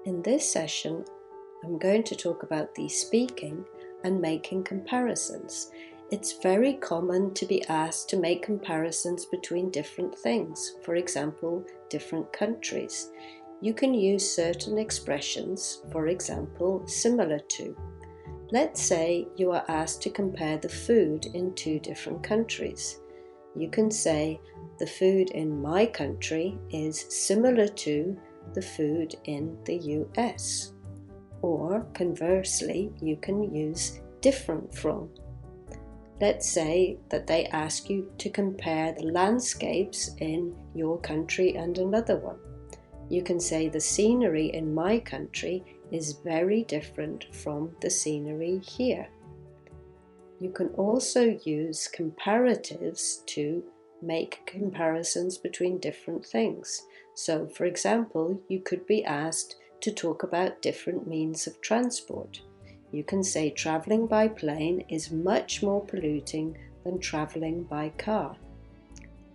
In this session, I'm going to talk about the speaking and making comparisons. It's very common to be asked to make comparisons between different things, for example, different countries. You can use certain expressions, for example, similar to. Let's say you are asked to compare the food in two different countries. You can say, the food in my country is similar to the food in the US. Or conversely, you can use different from. Let's say that they ask you to compare the landscapes in your country and another one. You can say the scenery in my country is very different from the scenery here. You can also use comparatives to make comparisons between different things. So, for example, you could be asked to talk about different means of transport. You can say travelling by plane is much more polluting than travelling by car.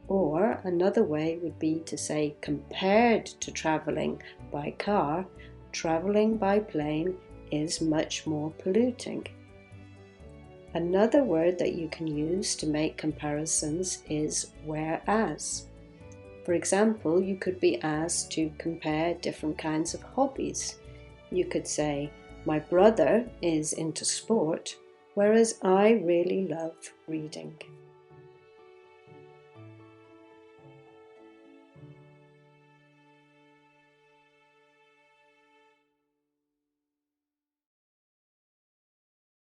Or another way would be to say, compared to travelling by car, travelling by plane is much more polluting. Another word that you can use to make comparisons is whereas. For example, you could be asked to compare different kinds of hobbies. You could say, my brother is into sport, whereas I really love reading.